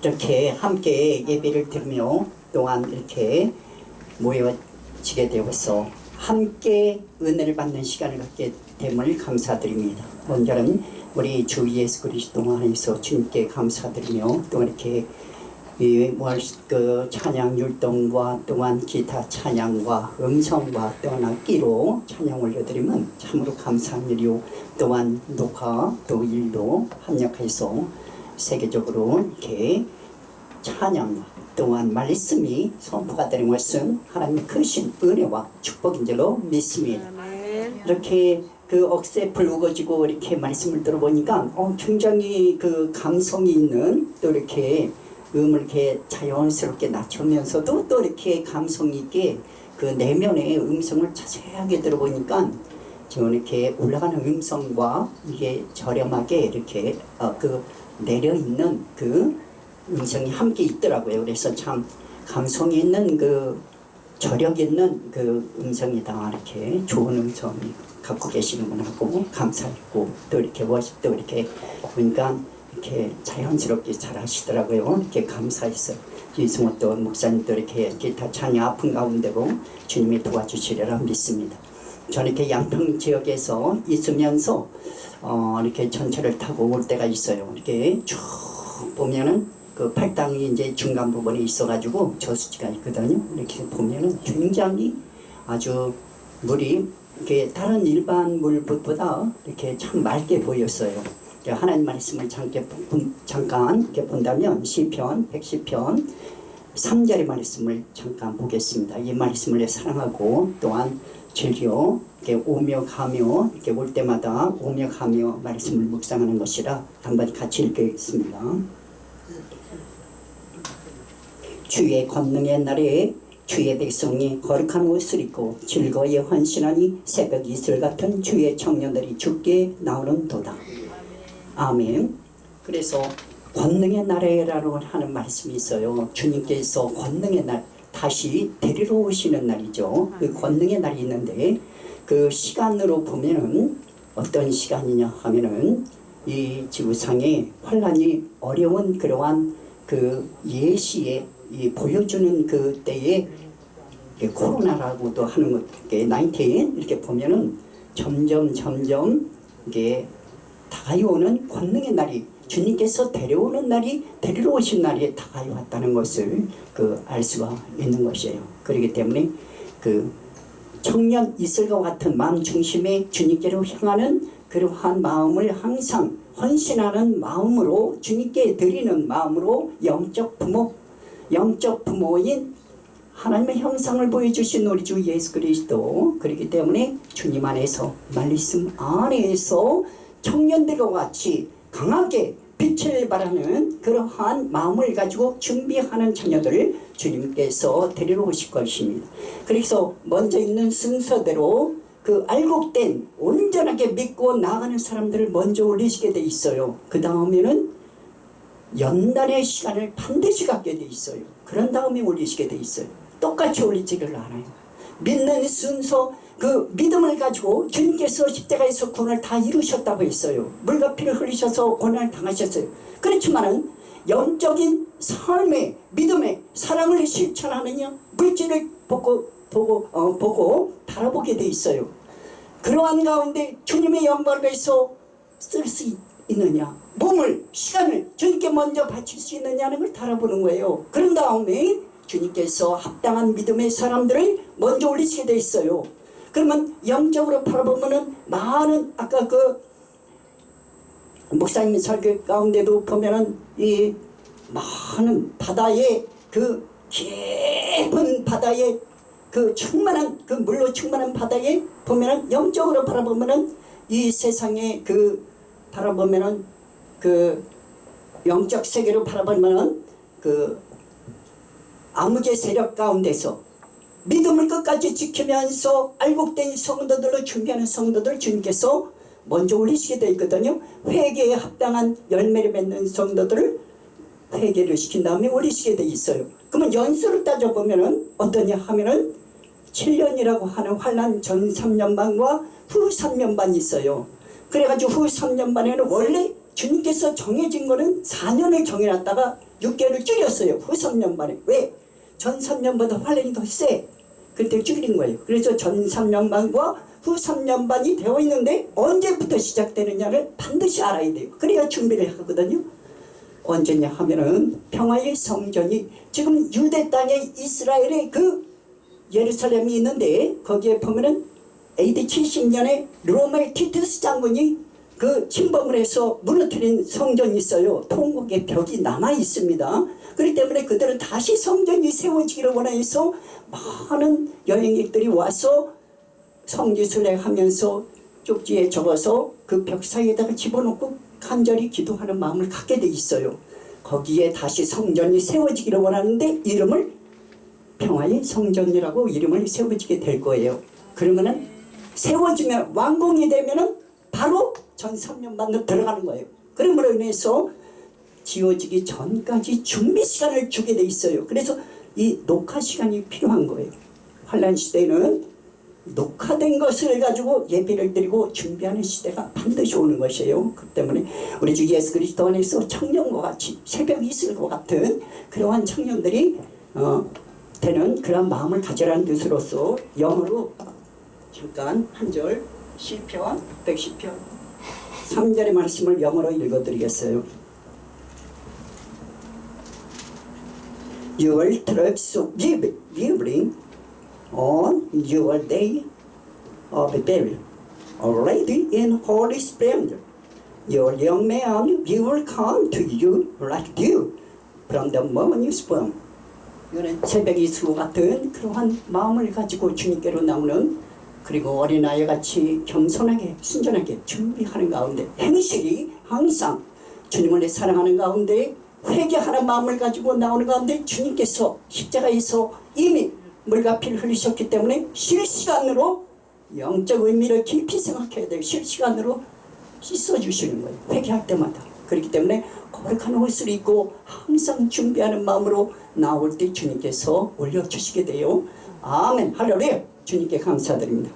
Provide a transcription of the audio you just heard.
이렇게 함께 예배를 드리며 또한 이렇게 모여지게 되어서 함께 은혜를 받는 시간을 갖게 됨을 감사드립니다. 먼저는 우리 주 예수 그리스도 안에서 주님께 감사드리며 또 이렇게 그 찬양 율동과 또한 기타 찬양과 음성과 또한 악기로 찬양 올려드리면 참으로 감사한 일이요. 또한 녹화 또 일도 합력해서 세계적으로 이렇게 찬양 또한 말씀이 선포가 되는 것은 하나님의 크신 은혜와 축복인 줄로 믿습니다. 이렇게 그 억새 불우거지고 이렇게 말씀을 들어보니까 굉장히 그 감성이 있는 또 이렇게 음을 이렇게 자연스럽게 낮추면서도 또 이렇게 감성 있게 그 내면의 음성을 자세하게 들어보니까 지금 이렇게 올라가는 음성과 이게 저렴하게 이렇게 그 내려 있는 그 음성이 함께 있더라고요. 그래서 참 감성이 있는 그 저력 있는 그 음성이다. 이렇게 좋은 음성이 갖고 계시는구나 하고 감사했고 또 이렇게 워십도 이렇게 보니까 이렇게 자연스럽게 잘 하시더라고요. 이렇게 감사했어요. 이승호 목사님도 이렇게 기타 찬양 아픈 가운데로 주님이 도와주시리라 믿습니다. 저는 이렇게 양평 지역에서 있으면서 이렇게 전철을 타고 올 때가 있어요. 이렇게 쭉 보면은 그 팔당이 이제 중간 부분에 있어가지고 저수지가 있거든요. 이렇게 보면은 굉장히 아주 물이 이렇게 다른 일반 물보다 이렇게 참 맑게 보였어요. 하나님 말씀을 잠깐 이렇게 본다면 시편 110편 3절의 말씀을 잠깐 보겠습니다. 이 말씀을 사랑하고 또한 즐겨 이렇게 오며 가며 이렇게 올 때마다 오며 가며 말씀을 묵상하는 것이라 한번 같이 읽겠습니다. 주의 권능의 날에 주의 백성이 거룩한 옷을 입고 즐거이 헌신하니 새벽 이슬 같은 주의 청년들이 주께 나오는 도다. 아멘. 그래서 권능의 날에라고 하는 말씀이 있어요. 주님께서 권능의 날 다시 데리러 오시는 날이죠. 그 권능의 날이 있는데 그 시간으로 보면은 어떤 시간이냐 하면은 이 지구상에 환란이 어려운 그러한 그 예시에 이 보여주는 그 때에 코로나라고도 하는 것, 19 이렇게 보면은 점점 이게 다가이 오는 권능의 날이 주님께서 데려오는 날이 데리러 오신 날이 다가이 왔다는 것을 알 수가 있는 것이에요. 그렇기 때문에 그 청년 이슬과 같은 마음 중심의 주님께로 향하는 그러한 마음을 항상 헌신하는 마음으로 주님께 드리는 마음으로 영적 부모인 하나님의 형상을 보여주신 우리 주 예수 그리스도 그렇기 때문에 주님 안에서 말씀 안에서 청년들과 같이 강하게 빛을 발하는 그러한 마음을 가지고 준비하는 자녀들을 주님께서 데리러 오실 것입니다. 그래서 먼저 있는 순서대로 그 알곡된 온전하게 믿고 나아가는 사람들을 먼저 올리시게 돼 있어요. 그 다음에는 연단의 시간을 반드시 갖게 돼 있어요. 그런 다음에 올리시게 돼 있어요. 똑같이 올리지를 않아요. 믿는 순서 그 믿음을 가지고 주님께서 십자가에서 구원을 다 이루셨다고 했어요. 물과 피를 흘리셔서 구원을 당하셨어요. 그렇지만은 영적인 삶의 믿음의 사랑을 실천하느냐 물질을 보고 바라보게 돼 있어요. 그러한 가운데 주님의 영광을 위해서 쓸 수 있느냐 몸을 시간을 주님께 먼저 바칠 수 있느냐는 걸 바라보는 거예요. 그런 다음에 주님께서 합당한 믿음의 사람들을 먼저 올리시게 돼 있어요. 그러면 영적으로 바라보면은 많은 아까 그 목사님 설교 가운데도 보면은 이 많은 바다에 그 깊은 바다에 그 충만한 그 물로 충만한 바다에 보면은 영적으로 바라보면은 이 세상에 그 바라보면은 그 영적 세계로 바라보면은 그 암흑의 세력 가운데서 믿음을 끝까지 지키면서 알곡된 성도들로 준비하는 성도들 주님께서 먼저 올리시게 되어 있거든요. 회개에 합당한 열매를 맺는 성도들을 회개를 시킨 다음에 올리시게 되어 있어요. 그러면 연수를 따져보면은 어떠냐 하면은 7년이라고 하는 환란 전 3년 반과 후 3년 반이 있어요. 그래가지고 후 3년 반에는 원래 주님께서 정해진 거는 4년을 정해놨다가 6개월을 줄였어요. 후 3년반에. 왜? 전 3년보다 환란이 더 세. 그때 줄인 거예요. 그래서 전 3년반과 후 3년반이 되어 있는데 언제부터 시작되느냐를 반드시 알아야 돼요. 그래야 준비를 하거든요. 언제냐 하면은 평화의 성전이 지금 유대 땅에 이스라엘의 그 예루살렘이 있는데 거기에 보면은 AD 70년에 로마의 티투스 장군이 그 침범을 해서 무너뜨린 성전이 있어요. 통곡의 벽이 남아 있습니다. 그렇기 때문에 그들은 다시 성전이 세워지기를 원해서 많은 여행객들이 와서 성지순례 하면서 쪽지에 적어서 그 벽 사이에다가 집어넣고 간절히 기도하는 마음을 갖게 돼 있어요. 거기에 다시 성전이 세워지기를 원하는데 이름을 평화의 성전이라고 이름을 세워지게 될 거예요. 그러면은 세워지면 완공이 되면은 바로 전 3년반으로 들어가는 거예요. 그러므로 인해서 지어지기 전까지 준비 시간을 주게 돼 있어요. 그래서 이 녹화 시간이 필요한 거예요. 환란 시대에는 녹화된 것을 가지고 예배를 드리고 준비하는 시대가 반드시 오는 것이에요. 그 때문에 우리 주 예수 그리스도 안에서 청년과 같이 새벽 이슬과 같은 그러한 청년들이 되는 그런 마음을 가져라는 뜻으로서 영어로 잠깐 한 절 시편 110편 3절의 말씀을 영어로 읽어드리겠어요. Your troops building on your day of burial, already in holy splendor. Your young man will come to you like dew from the morning spring. 이거는 새벽 이슬과 같은 그러한 마음을 가지고 주님께로 나오는 그리고 어린아이같이 겸손하게 순전하게 준비하는 가운데 행실이 항상 주님을 사랑하는 가운데 회개하는 마음을 가지고 나오는 가운데 주님께서 십자가에서 이미 물과 피를 흘리셨기 때문에 실시간으로 영적 의미를 깊이 생각해야 돼요. 실시간으로 씻어주시는 거예요. 회개할 때마다. 그렇기 때문에 거룩한 옷을 입고 항상 준비하는 마음으로 나올 때 주님께서 올려주시게 돼요. 아멘. 할렐루야. 주님께 감사드립니다.